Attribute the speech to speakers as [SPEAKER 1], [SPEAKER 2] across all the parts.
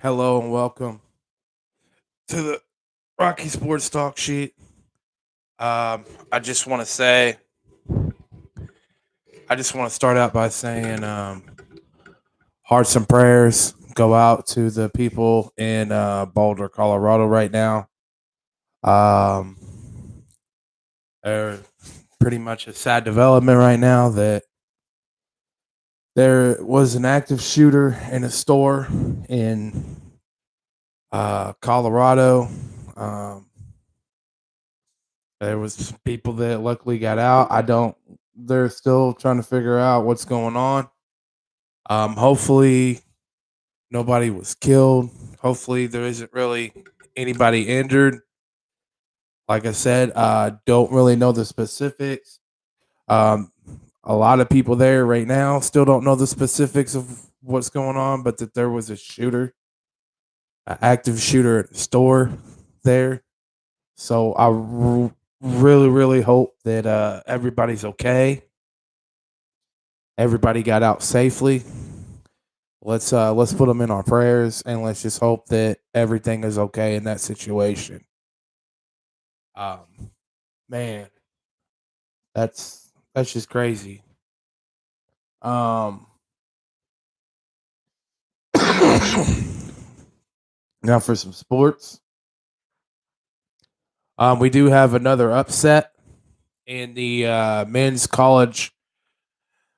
[SPEAKER 1] Hello and welcome to the Rocky Sports Talk Sheet. I just want to say, I just want to start out by saying, hearts and prayers go out to the people in Boulder, Colorado, right now. Um, they're pretty much a sad development right now that there was an active shooter in a store in Colorado. Um, There was some people that luckily got out. I don't. They're still trying to figure out what's going on. Hopefully nobody was killed. Hopefully there isn't really anybody injured. Like I said, don't really know the specifics. Um, a lot of people there right now still don't know the specifics of what's going on, but that there was a shooter, an active shooter at the store there. So really, really hope that everybody's okay. Everybody got out safely. Let's put them in our prayers and let's just hope that everything is okay in that situation. Um, man, that's just crazy. Um, now for some sports, we do have another upset in the men's college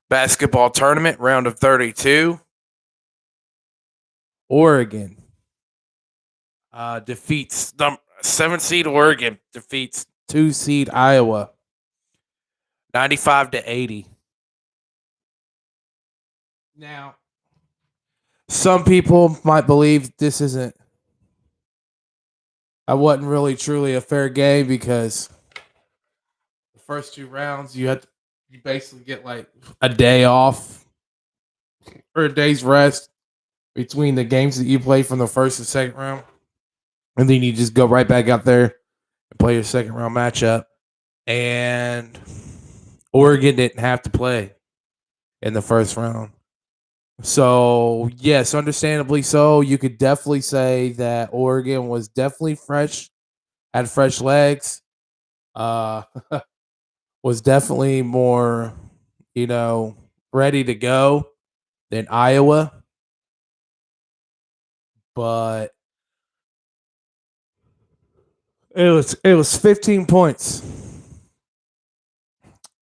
[SPEAKER 1] basketball tournament round of 32. Oregon defeats 7 seed Oregon defeats 2 seed Iowa 95-80. Now, some people might believe this isn't. I wasn't really truly a fair game because the first 2 rounds you basically get like a day off or a day's rest between the games that you play from the first and second round, and then you just go right back out there and play your second round matchup. And Oregon didn't have to play in the first round. So, yes, understandably so. You could definitely say that Oregon was definitely fresh, had fresh legs, uh, was definitely more, ready to go than Iowa. But it was 15 points.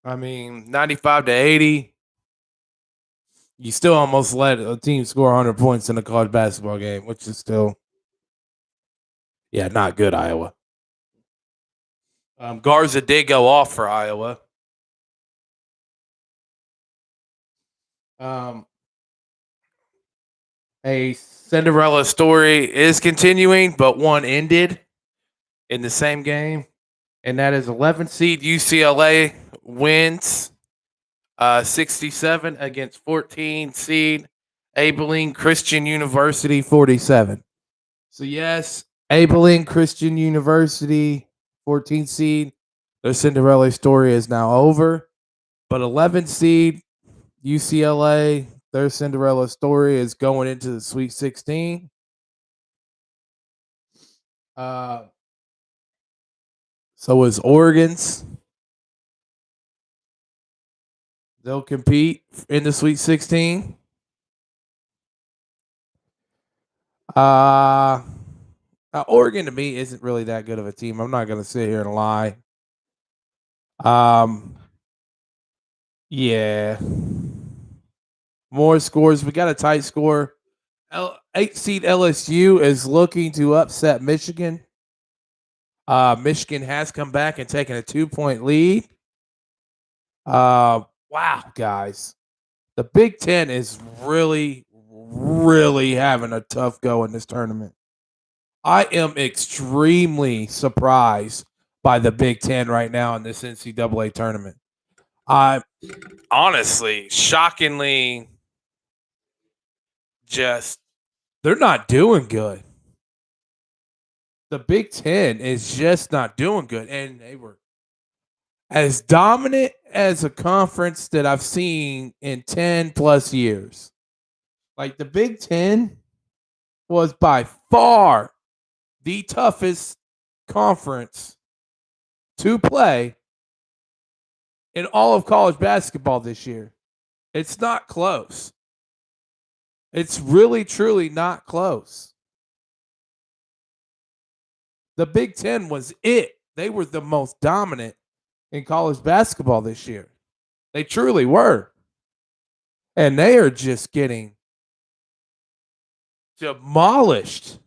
[SPEAKER 1] I mean, 95-80. You still almost let a team score 100 points in a college basketball game, which is still, yeah, not good, Iowa. Garza did go off for Iowa. Um, a Cinderella story is continuing, but one ended in the same game, and that is 11 seed UCLA wins 67 against 14 seed Abilene Christian University 47. So, yes, Abilene Christian University 14 seed, their Cinderella story is now over, but 11 seed UCLA, their Cinderella story is going into the Sweet 16. Uh, so is Oregon's. They'll compete in the Sweet 16. Oregon to me isn't really that good of a team. I'm not going to sit here and lie. Um, yeah. More scores. We got a tight score. 8 seed LSU is looking to upset Michigan. Michigan has come back and taken a 2-point lead. Wow, guys. The Big Ten is really, really having a tough go in this tournament. I am extremely surprised by the Big Ten right now in this NCAA tournament. I honestly, shockingly, just they're not doing good. The Big Ten is just not doing good, and they were as dominant as a conference that I've seen in 10 plus years. Like the Big Ten was by far the toughest conference to play in all of college basketball this year. It's not close. It's really, truly not close. The Big Ten was it. They were the most dominant in college basketball this year. They truly were. And they are just getting demolished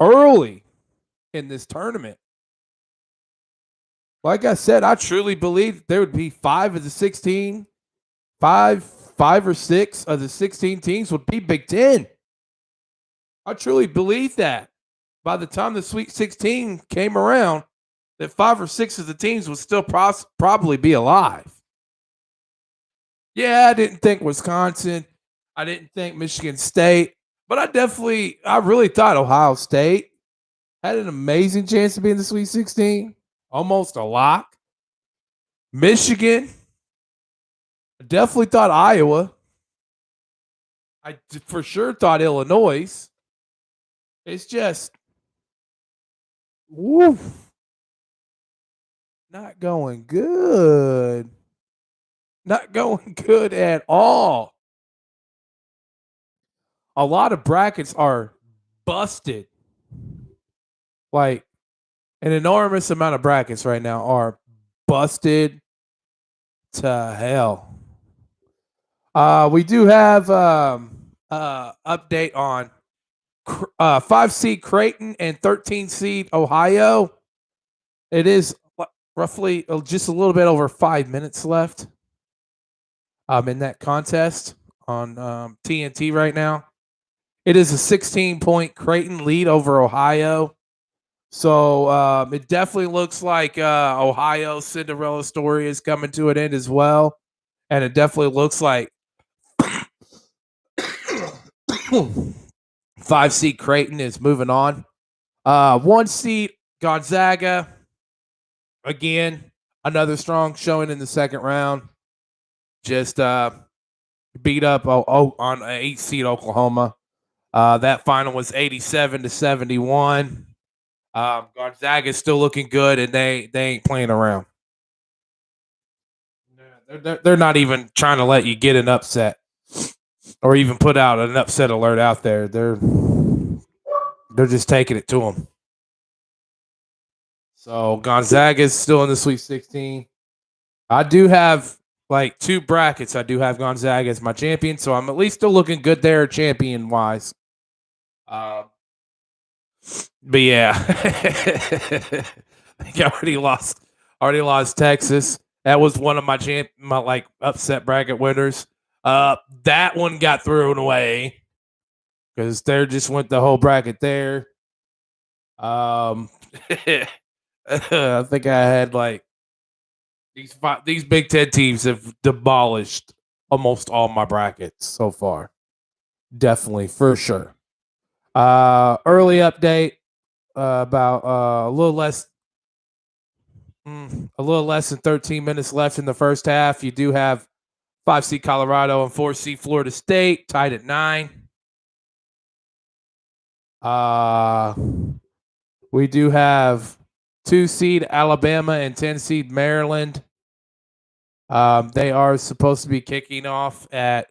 [SPEAKER 1] early in this tournament. Like I said, I truly believe there would be five of the 16, five or six of the 16 teams would be Big Ten. I truly believe that. By the time the Sweet 16 came around, that five or six of the teams would still probably be alive. Yeah, I didn't think Wisconsin. I didn't think Michigan State. But I really thought Ohio State had an amazing chance to be in the Sweet 16. Almost a lock. Michigan. I definitely thought Iowa. I for sure thought Illinois. It's just, woof, not going good. Not going good at all. A lot of brackets are busted. Like, an enormous amount of brackets right now are busted to hell. We do have update on 5 seed Creighton and 13 seed Ohio. It is roughly just a little bit over 5 minutes left in that contest on TNT right now. It is a 16-point Creighton lead over Ohio. So it definitely looks like Ohio's Cinderella story is coming to an end as well. And it definitely looks like 5 seed Creighton is moving on. 1 seed Gonzaga. Again, another strong showing in the second round. Just beat up on 8 seed Oklahoma. That final was 87-71. Gonzaga is still looking good, and they ain't playing around. They're not even trying to let you get an upset or even put out an upset alert out there. They're just taking it to them. So Gonzaga is still in the Sweet 16. I do have like 2 brackets. I do have Gonzaga as my champion, so I'm at least still looking good there, champion wise. But yeah, I already lost Texas. That was one of my like upset bracket winners. That one got thrown away because there just went the whole bracket there. I think I had like these Big Ten teams have demolished almost all my brackets so far. Definitely, for sure. Early update about a little less than 13 minutes left in the first half. You do have 5 seed Colorado and 4 seed Florida State tied at 9. We do have 2 seed Alabama and 10 seed Maryland. They are supposed to be kicking off at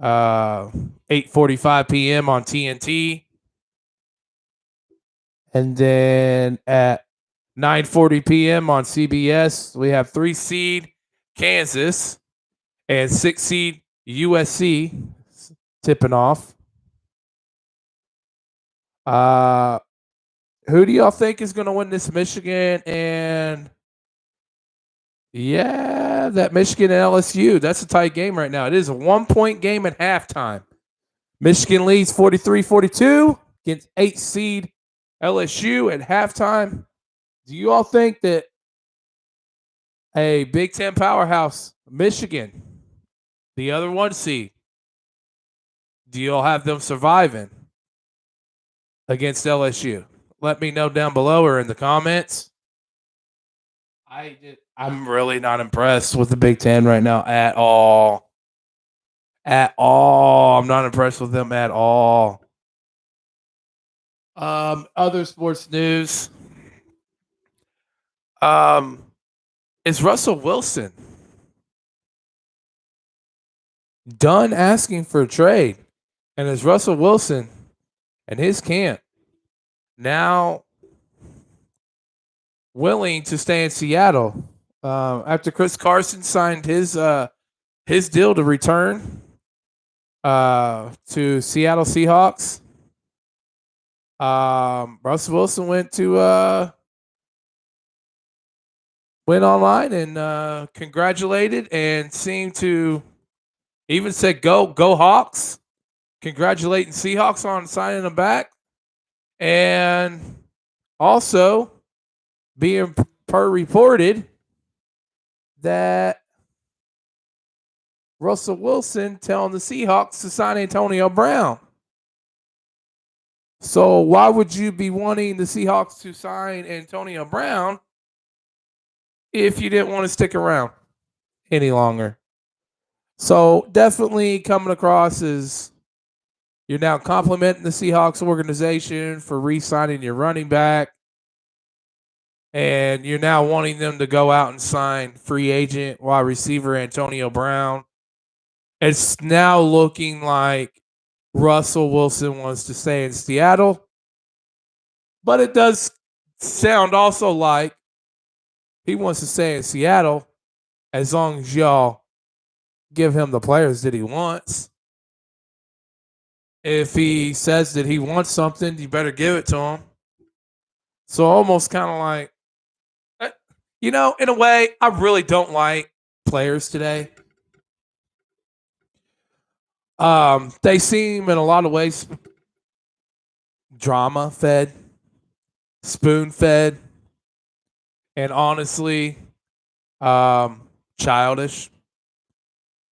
[SPEAKER 1] 8:45 p.m. on TNT. And then at 9:40 p.m. on CBS, we have 3 seed Kansas and 6 seed USC tipping off. Who do y'all think is going to win this Michigan and that Michigan and LSU? That's a tight game right now. It is a 1-point game at halftime. Michigan leads 43-42 against 8 seed LSU at halftime. Do you all think that a Big Ten powerhouse, Michigan, the other 1 seed, do you all have them surviving against LSU? Let me know down below or in the comments. I'm really not impressed with the Big Ten right now at all. At all. I'm not impressed with them at all. Other sports news. Um, is Russell Wilson done asking for a trade? And is Russell Wilson and his camp now willing to stay in Seattle after Chris Carson signed his deal to return to Seattle Seahawks? Russell Wilson went online and congratulated and seemed to even said go Hawks, congratulating Seahawks on signing them back, and also being reported that Russell Wilson telling the Seahawks to sign Antonio Brown. So why would you be wanting the Seahawks to sign Antonio Brown if you didn't want to stick around any longer? So definitely coming across as you're now complimenting the Seahawks organization for re-signing your running back, and you're now wanting them to go out and sign free agent wide receiver Antonio Brown. It's now looking like Russell Wilson wants to stay in Seattle, but it does sound also like he wants to stay in Seattle as long as y'all give him the players that he wants. If he says that he wants something, you better give it to him. So almost kind of like, in a way, I really don't like players today. They seem in a lot of ways drama fed, spoon fed, and honestly, childish.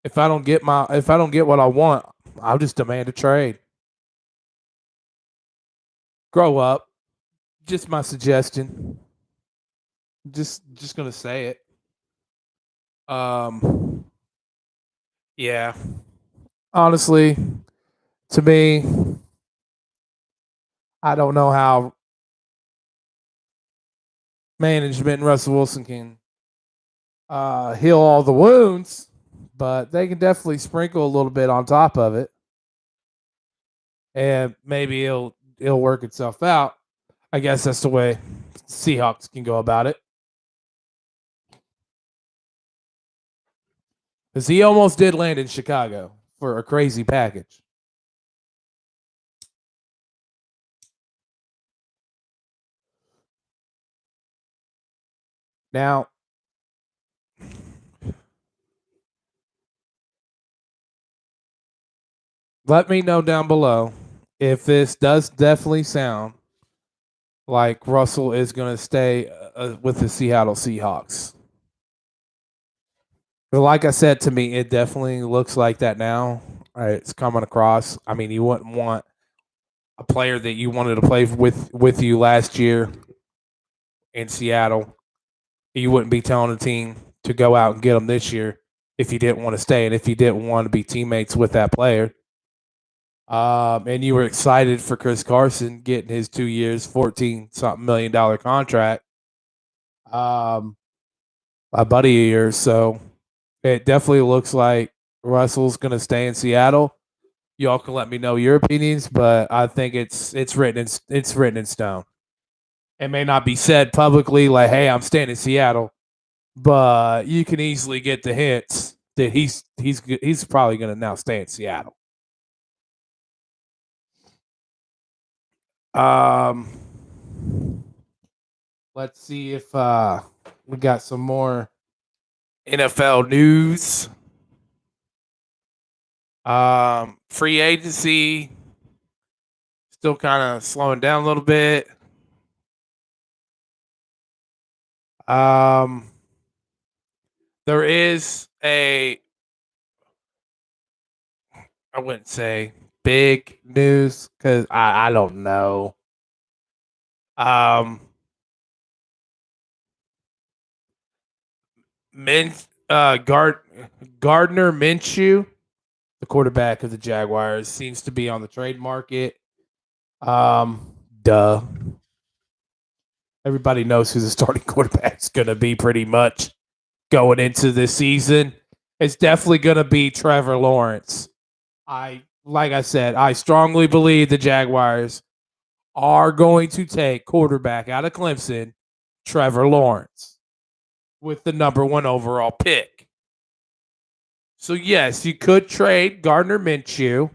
[SPEAKER 1] If I don't get what I want, I'll just demand a trade. Grow up. Just my suggestion. Just gonna say it. Yeah. Honestly, to me, I don't know how management and Russell Wilson can heal all the wounds, but they can definitely sprinkle a little bit on top of it, and maybe it'll work itself out. I guess that's the way Seahawks can go about it. Because he almost did land in Chicago for a crazy package. Now, let me know down below if this does definitely sound like Russell is going to stay with the Seattle Seahawks. But like I said, to me, it definitely looks like that now. It's coming across. I mean, you wouldn't want a player that you wanted to play with you last year in Seattle. You wouldn't be telling the team to go out and get them this year if you didn't want to stay and if you didn't want to be teammates with that player. And you were excited for Chris Carson getting his 2 years, $14-something million contract. A buddy of yours. So it definitely looks like Russell's going to stay in Seattle. Y'all can let me know your opinions, but I think it's written in stone. It may not be said publicly like, "Hey, I'm staying in Seattle," but you can easily get the hints that he's probably going to now stay in Seattle. Let's see if we got some more NFL news. Free agency still kind of slowing down a little bit. There is I wouldn't say big news because I don't know. Gardner Minshew, the quarterback of the Jaguars, seems to be on the trade market. duh. Everybody knows who the starting quarterback's going to be pretty much going into this season. It's definitely going to be Trevor Lawrence. Like I said, I strongly believe the Jaguars are going to take quarterback out of Clemson, Trevor Lawrence, with the number 1 overall pick. So, yes, you could trade Gardner Minshew.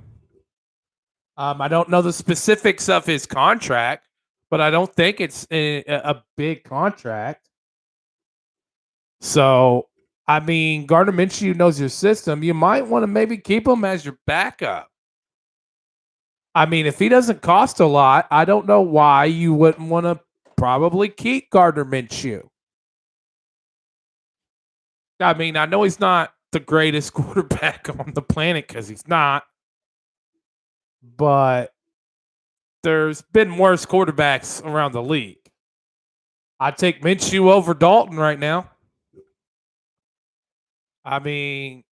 [SPEAKER 1] I don't know the specifics of his contract, but I don't think it's a big contract. So, I mean, Gardner Minshew knows your system. You might want to maybe keep him as your backup. I mean, if he doesn't cost a lot, I don't know why you wouldn't want to probably keep Gardner Minshew. I mean, I know he's not the greatest quarterback on the planet because he's not, but there's been worse quarterbacks around the league. I'd take Minshew over Dalton right now. I mean,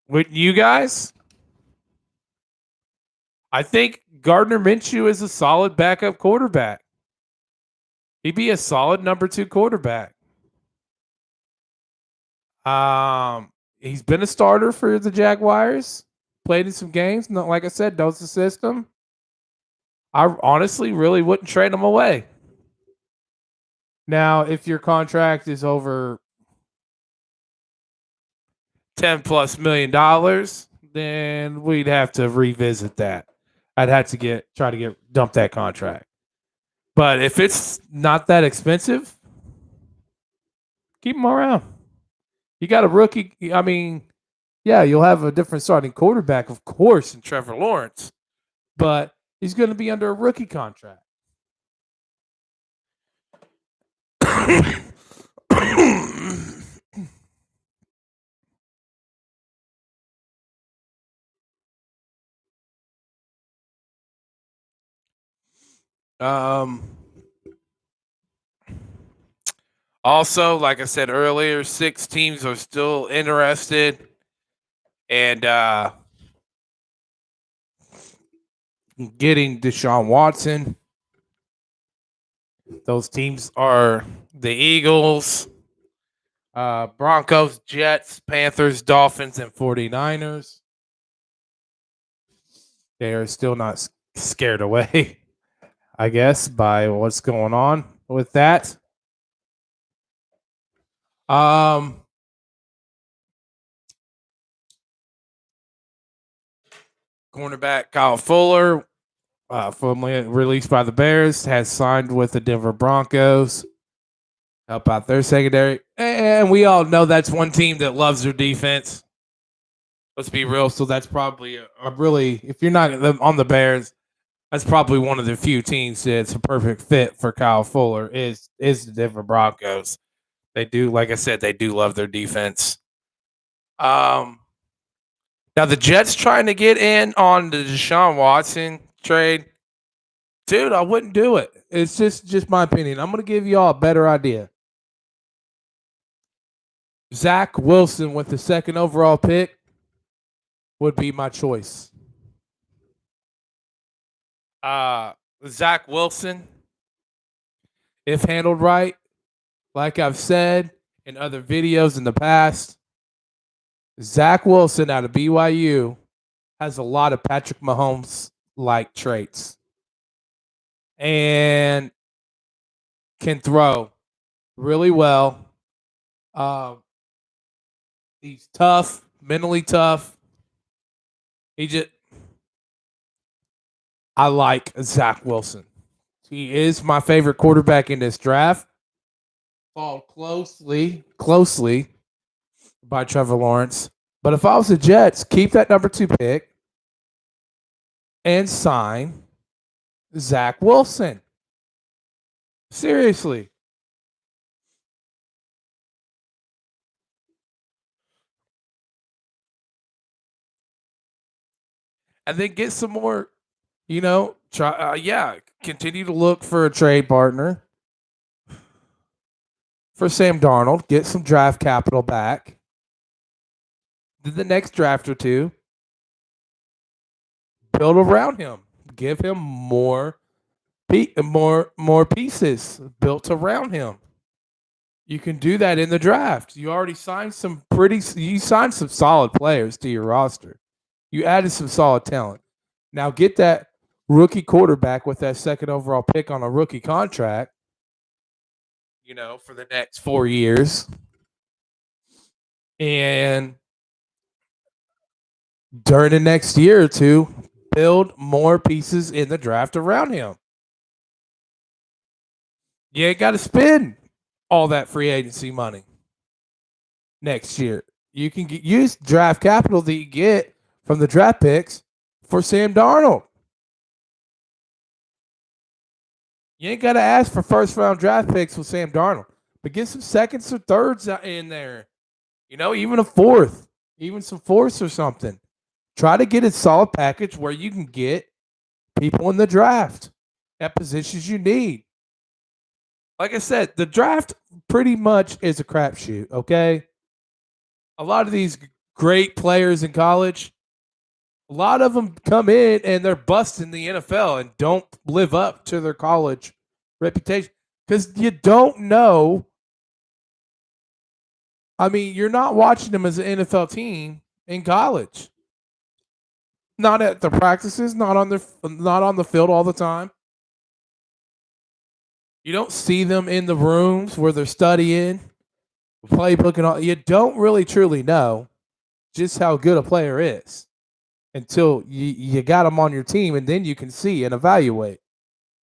[SPEAKER 1] wouldn't you guys? I think Gardner Minshew is a solid backup quarterback. He'd be a solid number 2 quarterback. He's been a starter for the Jaguars. Played in some games. Like I said, knows the system. I honestly really wouldn't trade him away. Now, if your contract is over $10+ million, then we'd have to revisit that. I'd have to try to dump that contract. But if it's not that expensive, keep him around. You got a rookie. I mean, yeah, you'll have a different starting quarterback, of course, in Trevor Lawrence, but he's going to be under a rookie contract. Also, like I said earlier, 6 teams are still interested, and getting Deshaun Watson. Those teams are the Eagles, Broncos, Jets, Panthers, Dolphins, and 49ers. They are still not scared away, I guess, by what's going on with that. Cornerback Kyle Fuller, formerly released by the Bears, has signed with the Denver Broncos. Help out their secondary. And we all know that's one team that loves their defense. Let's be real. So that's probably a really, if you're not on the Bears, that's probably one of the few teams that's a perfect fit for Kyle Fuller is the Denver Broncos. They do, like I said, they do love their defense. Now the Jets trying to get in on the Deshaun Watson trade. Dude, I wouldn't do it. It's just my opinion. I'm going to give y'all a better idea. Zach Wilson with the 2nd overall pick would be my choice. Zach Wilson, if handled right, like I've said in other videos in the past, Zach Wilson out of BYU has a lot of Patrick Mahomes-like traits and can throw really well. He's tough, mentally tough. I like Zach Wilson. He is my favorite quarterback in this draft. Followed closely by Trevor Lawrence. But if I was the Jets, keep that number 2 pick and sign Zach Wilson. Seriously. And then get some more, continue to look for a trade partner for Sam Darnold. Get some draft capital back. Then the next draft or 2, build around him. Give him more more pieces built around him. You can do that in the draft. You already signed you signed some solid players to your roster. You added some solid talent. Now get that rookie quarterback with that second overall pick on a rookie contract, for the next 4 years. And during the next year or two, build more pieces in the draft around him. You ain't got to spend all that free agency money next year. You can use draft capital that you get from the draft picks for Sam Darnold. You ain't got to ask for first round draft picks with Sam Darnold, but get some seconds or thirds in there. Even a fourth, even some fourths or something. Try to get a solid package where you can get people in the draft at positions you need. Like I said, the draft pretty much is a crapshoot, okay? A lot of these great players in college, a lot of them come in and they're busting the NFL and don't live up to their college reputation because you don't know. I mean, you're not watching them as an NFL team in college. Not at the practices, not on the field all the time. You don't see them in the rooms where they're studying, playbook and all. You don't really truly know just how good a player is until you got them on your team, and then you can see and evaluate.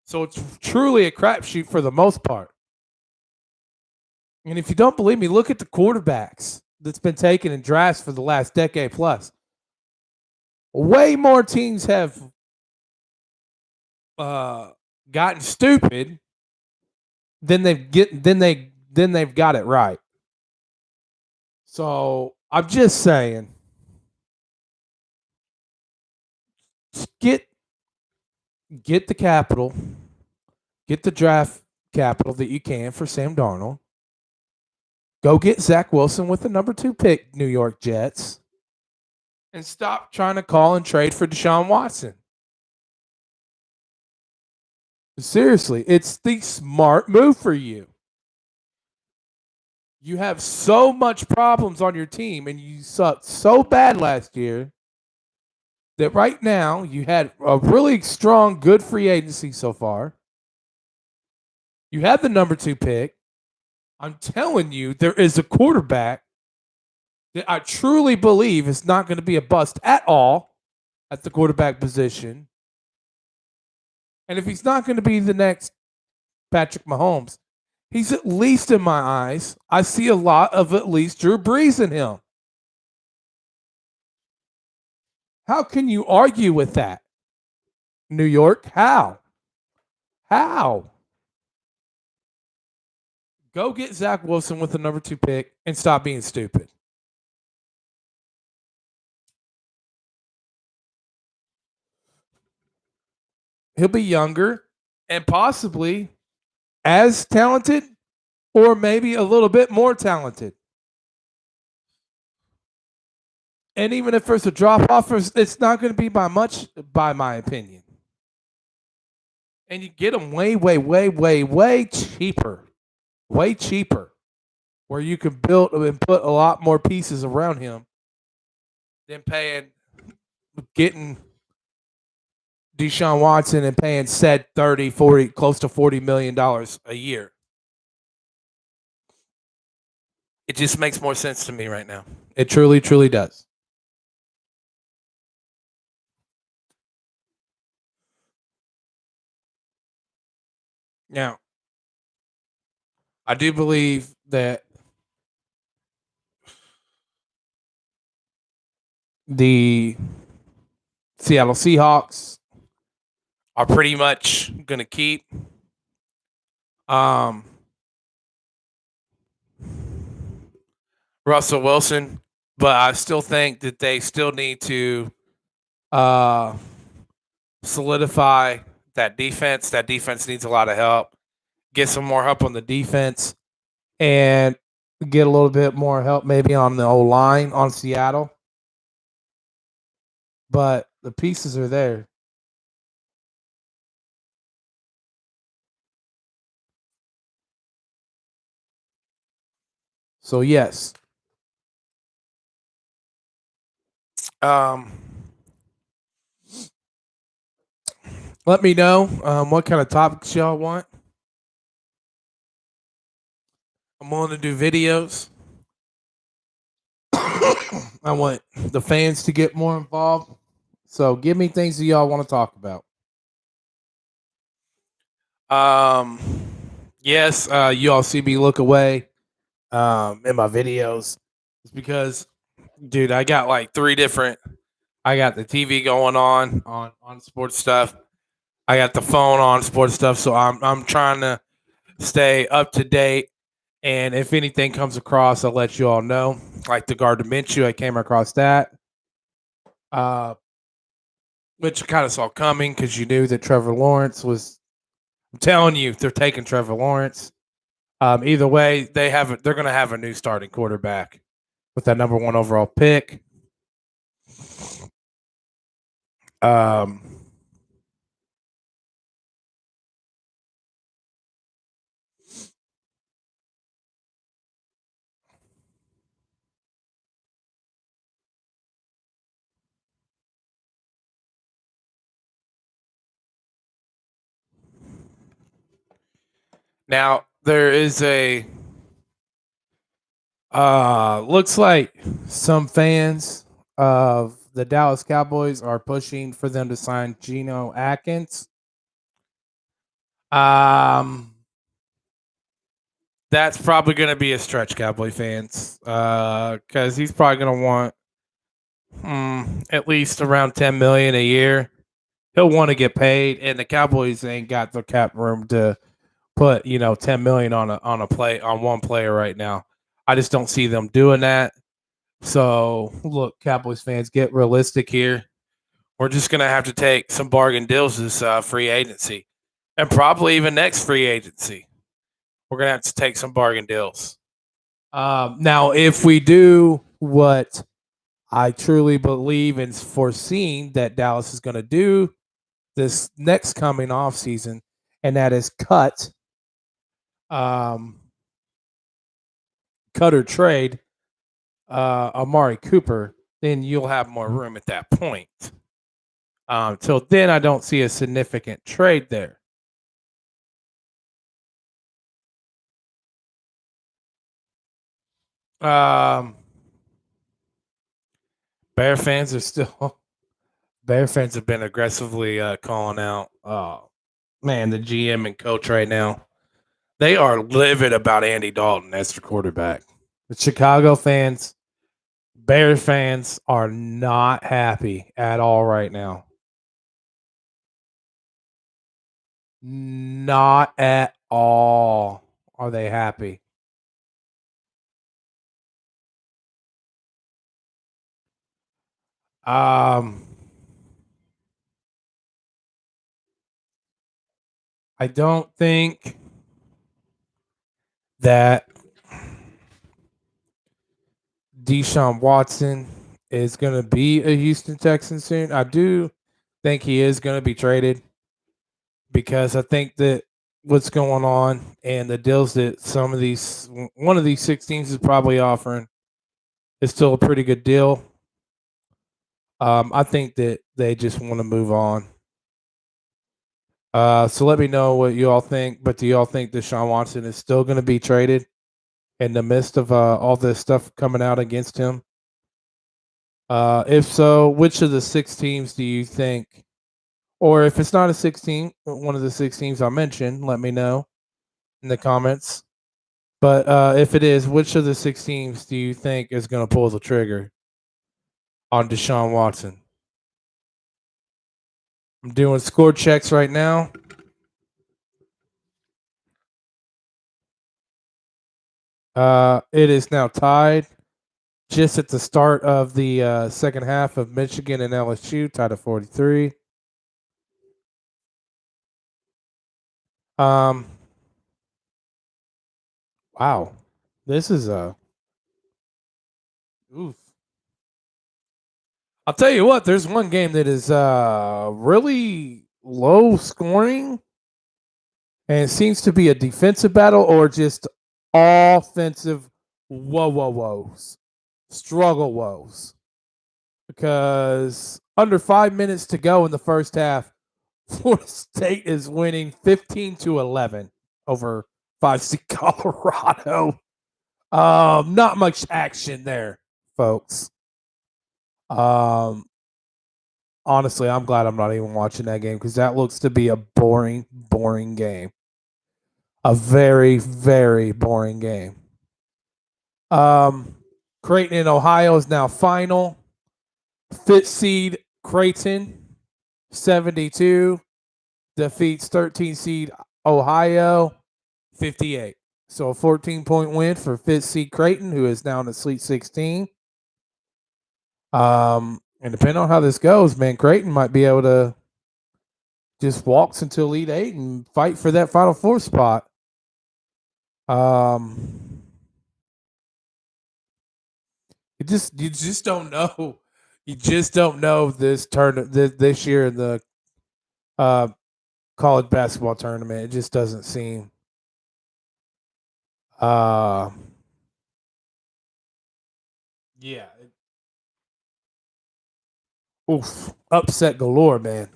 [SPEAKER 1] So it's truly a crapshoot for the most part. And if you don't believe me, look at the quarterbacks that's been taken in drafts for the last decade plus. Way more teams have gotten stupid than they've got it right. So I'm just saying, get the capital, get the draft capital that you can for Sam Darnold. Go get Zach Wilson with the number 2 pick, New York Jets, and stop trying to call and trade for Deshaun Watson. Seriously, it's the smart move for you. You have so much problems on your team, and you sucked so bad last year that right now you had a really strong, good free agency so far. You had the number 2 pick. I'm telling you, there is a quarterback that I truly believe is not going to be a bust at all at the quarterback position. And if he's not going to be the next Patrick Mahomes, he's at least in my eyes. I see a lot of at least Drew Brees in him. How can you argue with that? New York? How? How? Go get Zach Wilson with the number 2 pick and stop being stupid. He'll be younger and possibly as talented or maybe a little bit more talented. And even if there's a drop off, it's not going to be by much, by my opinion. And you get them way, way, way, way, way cheaper. Way cheaper. Where you can build and put a lot more pieces around him than getting Deshaun Watson and paying said 30, 40, close to $40 million a year. It just makes more sense to me right now. It truly, truly does. Now, I do believe that the Seattle Seahawks are pretty much going to keep Russell Wilson, but I still think that they still need to solidify that defense. That defense needs a lot of help. Get some more help on the defense and get a little bit more help maybe on the O-line on Seattle. But the pieces are there. So yes, um, let me know what kind of topics y'all want. I'm willing to do videos. I want the fans to get more involved. So give me things that y'all want to talk about. Um, yes, you all see me look away in my videos. It's because, dude, I got like three different. I got the TV going on sports stuff. I got the phone on sports stuff. So I'm trying to stay up to date. And if anything comes across, I'll let you all know. Like the guard dementia, I came across that. Uh, which you kind of saw coming because you knew that Trevor Lawrence was. I'm telling you, they're taking Trevor Lawrence. Either way, they're going to have a new starting quarterback with that number one overall pick. Um, Now there is a looks like some fans of the Dallas Cowboys are pushing for them to sign Geno Atkins. Um, that's probably going to be a stretch, Cowboy fans, because he's probably going to want at least around 10 million a year. He'll want to get paid, and the Cowboys ain't got the cap room to put 10 million on one player right now. I just don't see them doing that. So look, Cowboys fans, get realistic here. We're just gonna have to take some bargain deals this free agency, and probably even next free agency. We're gonna have to take some bargain deals. Now, if we do what I truly believe and foreseen that Dallas is going to do this next coming off season, and that is um, cut or trade Amari Cooper, then you'll have more room at that point. Till then, I don't see a significant trade there. Um, Bear fans are still Bear fans have been aggressively calling out. Man, the GM and coach right now, they are livid about Andy Dalton as their quarterback. The Chicago fans, Bear fans are not happy at all right now. Not at all are they happy. Um, I don't think that Deshaun Watson is going to be a Houston Texan soon. I do think he is going to be traded because I think that what's going on and the deals that one of these six teams is probably offering is still a pretty good deal. I think that they just want to move on. So let me know what you all think. But do you all think Deshaun Watson is still going to be traded in the midst of all this stuff coming out against him? If so, which of the six teams do you think, or if it's not a 16, one of the six teams I mentioned, let me know in the comments. But if it is, which of the six teams do you think is going to pull the trigger on Deshaun Watson? I'm doing score checks right now. It is now tied just at the start of the second half of Michigan and LSU, tied at 43. Um, wow, this is a oof. I'll tell you what. There's one game that is really low scoring, and it seems to be a defensive battle or just offensive whoa woes, struggle woes, because under 5 minutes to go in the first half, Florida State is winning 15-11 over 5C Colorado. Not much action there, folks. Um, honestly, I'm glad I'm not even watching that game because that looks to be a boring game. A very, very boring game. Um, Creighton in Ohio is now final. Fifth seed Creighton, 72, defeats 13 seed Ohio, 58. So a 14-point win for fifth seed Creighton, who is now in the Sweet 16. And depending on how this goes, man, Creighton might be able to just walks into Elite Eight and fight for that Final Four spot. You just don't know. You just don't know this this year in the uh, college basketball tournament. It just doesn't seem. Uh, yeah. Oof. Upset galore, man.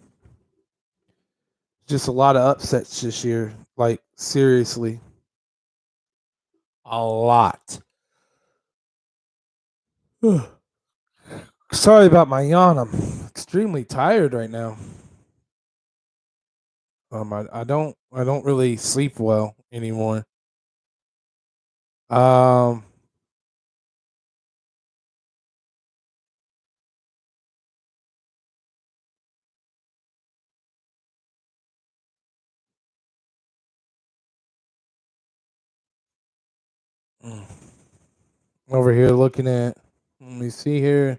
[SPEAKER 1] Just a lot of upsets this year. Like, seriously. A lot. Sorry about my yawn. I'm extremely tired right now. I don't really sleep well anymore. Um mm, over here looking at, let me see here.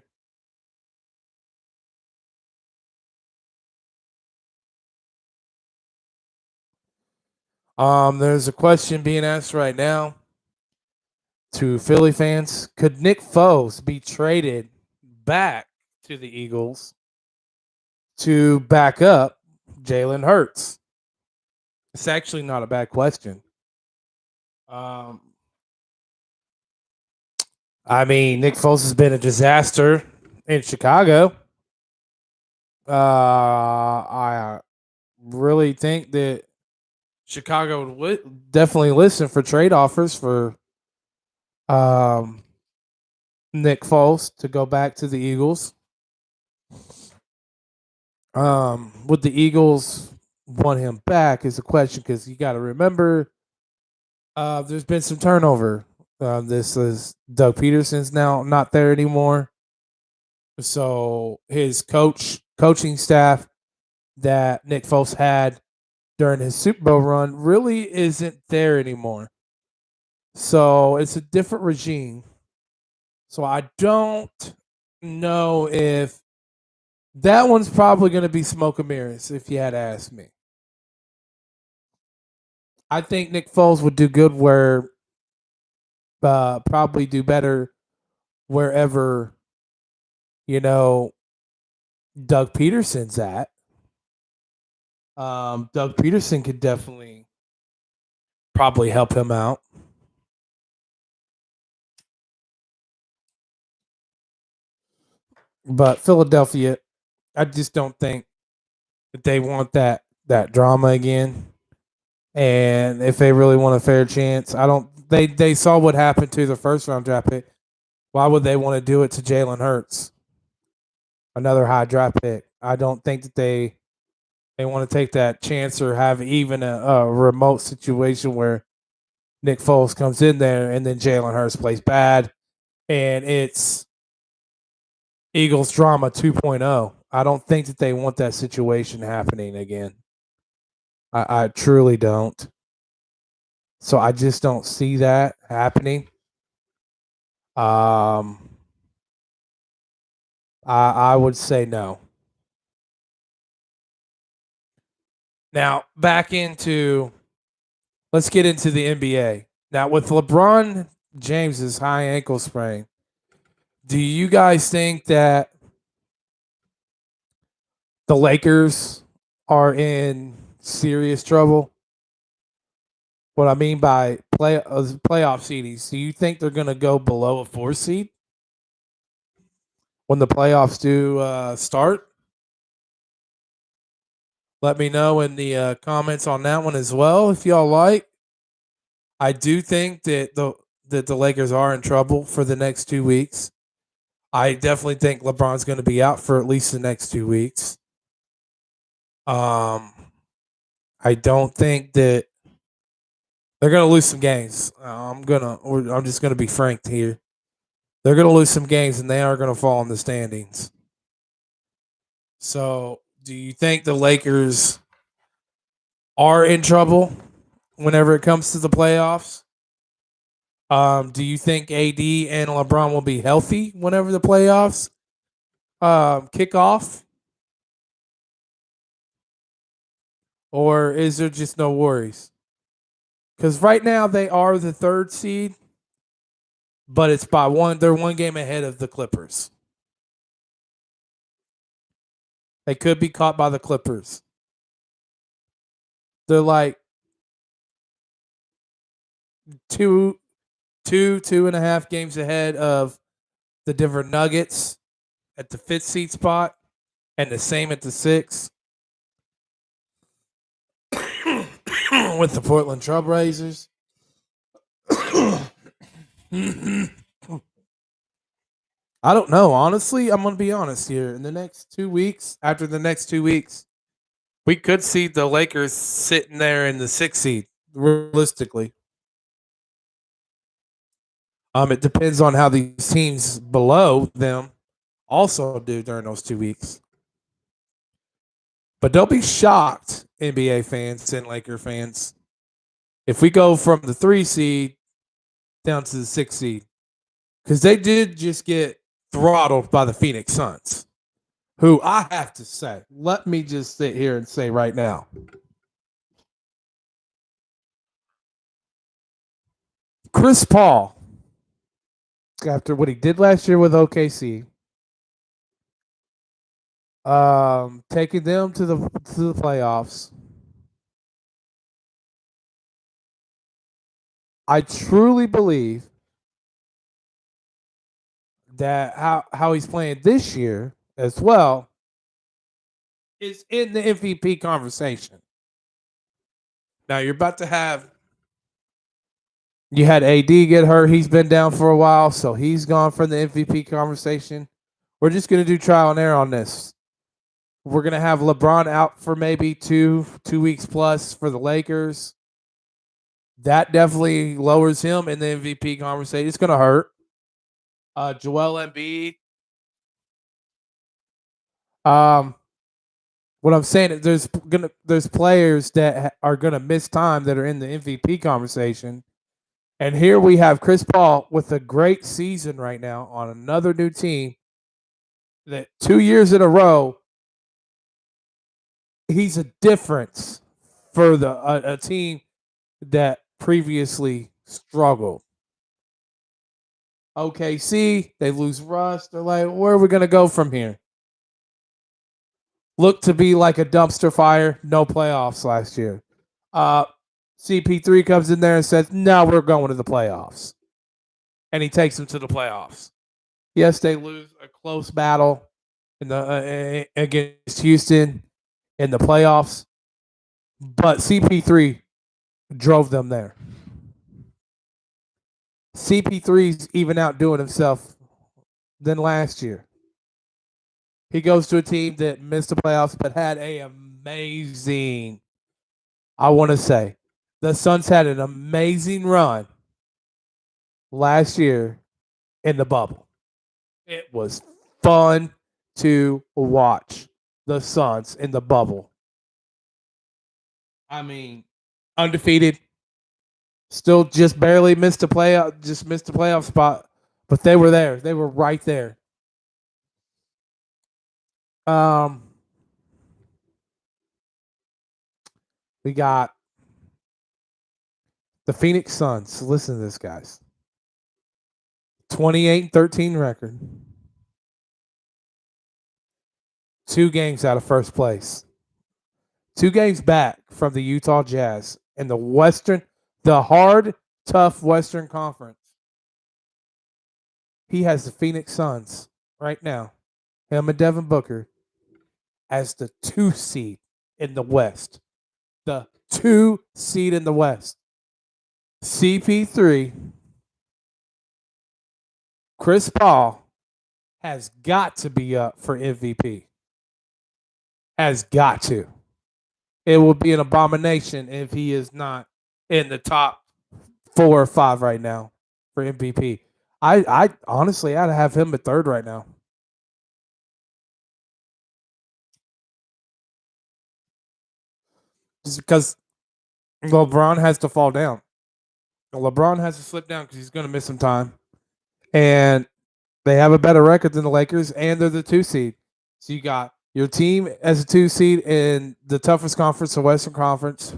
[SPEAKER 1] There's a question being asked right now to Philly fans. Could Nick Foles be traded back to the Eagles to back up Jalen Hurts? It's actually not a bad question. Um, I mean, Nick Foles has been a disaster in Chicago. I really think that Chicago would definitely listen for trade offers for um, Nick Foles to go back to the Eagles. Would the Eagles want him back is a question because you got to remember there's been some turnover. This is Doug Peterson's now not there anymore. So his coaching staff that Nick Foles had during his Super Bowl run really isn't there anymore. So it's a different regime. So I don't know if that one's probably going to be smoke and mirrors if you had asked me. I think Nick Foles would do good where probably do better wherever, you know, Doug Peterson's at. Doug Peterson could definitely probably help him out. But Philadelphia, I just don't think that they want that drama again. And if they really want a fair chance, I don't. They saw what happened to the first round draft pick. Why would they want to do it to Jalen Hurts, another high draft pick? I don't think that they want to take that chance or have even a remote situation where Nick Foles comes in there and then Jalen Hurts plays bad, and it's Eagles drama 2.0. I don't think that they want that situation happening again. I truly don't. So I just don't see that happening. Um, I would say no. Now back into let's get into the NBA. Now with LeBron James's high ankle sprain, do you guys think that the Lakers are in serious trouble? What I mean by playoff seedings, do you think they're going to go below a 4 seed when the playoffs do start? Let me know in the comments on that one as well if y'all like. I do think that the Lakers are in trouble for the next 2 weeks. I definitely think LeBron's going to be out for at least the next 2 weeks. Um, I don't think that they're going to lose some games. I'm just gonna be frank here. They're going to lose some games, and they are going to fall in the standings. So, do you think the Lakers are in trouble whenever it comes to the playoffs? Do you think AD and LeBron will be healthy whenever the playoffs kick off, or is there just no worries? Because right now they are the 3rd seed, but it's by one. They're 1 game ahead of the Clippers. They could be caught by the Clippers. They're like two, 2.5 games ahead of the Denver Nuggets at the 5th seed spot, and the same at the 6th with the Portland Trailblazers. I don't know. Honestly, I'm going to be honest here. In the next 2 weeks, after the next 2 weeks, we could see the Lakers sitting there in the 6th seed, realistically. It depends on how these teams below them also do during those 2 weeks. But don't be shocked, NBA fans and Laker fans, if we go from the 3 seed down to the 6th seed. Because they did just get throttled by the Phoenix Suns, who I have to say, let me just sit here and say right now, Chris Paul, after what he did last year with OKC, taking them to the playoffs, I truly believe that how he's playing this year as well is in the MVP conversation. Now you're about to have you had AD get hurt. He's been down for a while, so he's gone from the MVP conversation. We're just gonna do trial and error on this. We're gonna have LeBron out for maybe 2 weeks plus for the Lakers. That definitely lowers him in the MVP conversation. It's gonna hurt. Joel Embiid. Um, what I'm saying is there's players that are gonna miss time that are in the MVP conversation. And here we have Chris Paul with a great season right now on another new team that 2 years in a row, he's a difference for a team that previously struggled. OKC, they lose Russ. They're like, where are we going to go from here? Looked to be like a dumpster fire. No playoffs last year. CP3 comes in there and says, no, we're going to the playoffs. And he takes them to the playoffs. Yes, they lose a close battle in the against Houston in the playoffs, but CP3 drove them there. CP3's even outdoing himself than last year. He goes to a team that missed the playoffs but had a amazing, I want to say, the Suns had an amazing run last year in the bubble. It was fun to watch the Suns in the bubble. I mean, undefeated, still just barely missed the playoff spot, but they were there. They were right there. We got the Phoenix Suns. Listen to this, guys. 28-13 record. 2 games out of first place. 2 games back from the Utah Jazz in the Western The hard, tough Western Conference. He has the Phoenix Suns right now, him and Devin Booker, as the 2 seed in the West. The 2 seed in the West. CP3, Chris Paul has got to be up for MVP. Has got to. It will be an abomination if he is not in the top 4 or 5 right now for MVP. I honestly, I'd have him at third right now. Just because LeBron has to fall down. LeBron has to slip down because he's going to miss some time. And they have a better record than the Lakers, and they're the 2 seed. So you got your team as a 2 seed in the toughest conference, the Western Conference.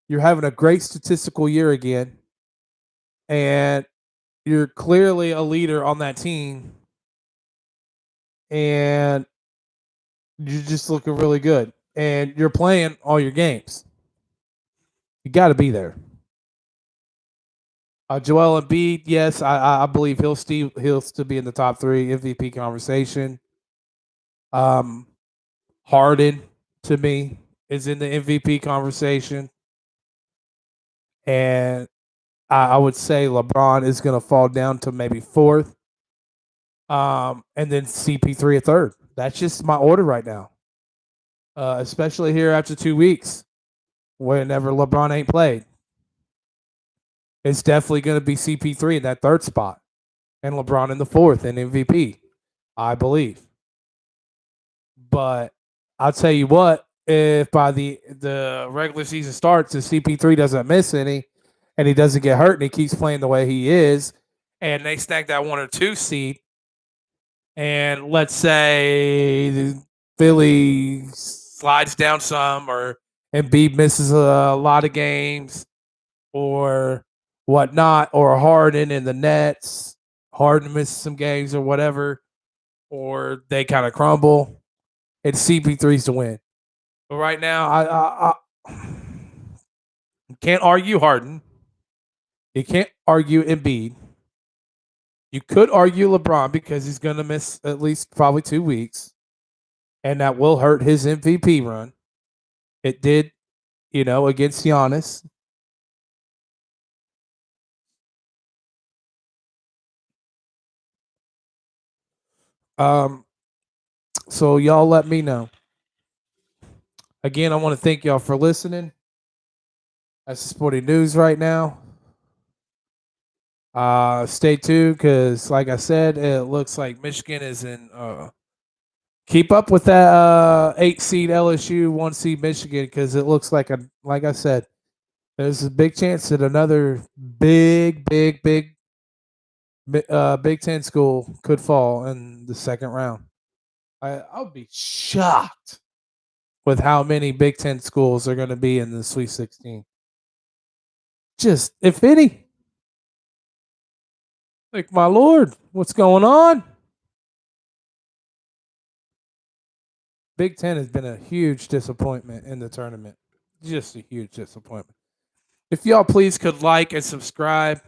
[SPEAKER 1] You're having a great statistical year again. And you're clearly a leader on that team. And you're just looking really good. And you're playing all your games. You got to be there. Joel Embiid, yes, I believe he'll still be in the top 3 MVP conversation. Harden, to me, is in the MVP conversation. And I would say LeBron is going to fall down to maybe 4th. And then CP3 at 3rd. That's just my order right now. Especially here after 2 weeks, whenever LeBron ain't played. It's definitely going to be CP3 in that 3rd spot, and LeBron in the 4th in MVP, I believe. But I'll tell you what, if by the regular season starts and CP3 doesn't miss any, and he doesn't get hurt, and he keeps playing the way he is, and they snag that 1 or 2 seed, and let's say Philly slides down some, or Embiid misses a lot of games, or whatnot, or Harden in the Nets, Harden misses some games or whatever, or they kind of crumble, it's CP3's to win. But right now, I can't argue Harden. You can't argue Embiid. You could argue LeBron because he's going to miss at least probably 2 weeks, and that will hurt his MVP run. It did, against Giannis. So y'all let me know. Again, I want to thank y'all for listening. That's the sporting news right now. Stay tuned because, like I said, it looks like Michigan is in. Keep up with that 8 seed LSU, 1 seed Michigan, because it looks like I said, there's a big chance that another big Big Ten school could fall in the 2nd round. I'll be shocked with how many Big Ten schools are going to be in the Sweet 16. Just, if any. Like, my Lord, what's going on? Big Ten has been a huge disappointment in the tournament. Just a huge disappointment. If y'all please could like and subscribe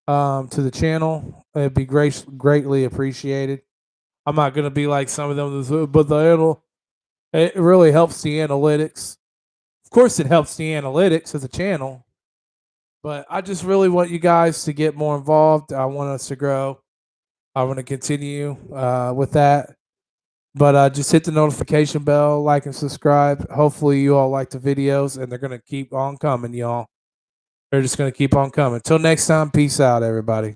[SPEAKER 1] to the channel, it'd be greatly appreciated. I'm not going to be like some of them, but it really helps the analytics. Of course, it helps the analytics of the channel. But I just really want you guys to get more involved. I want us to grow. I want to continue with that. But just hit the notification bell, like and subscribe. Hopefully you all like the videos, and they're going to keep on coming, y'all. They're just going to keep on coming. Till next time, peace out, everybody.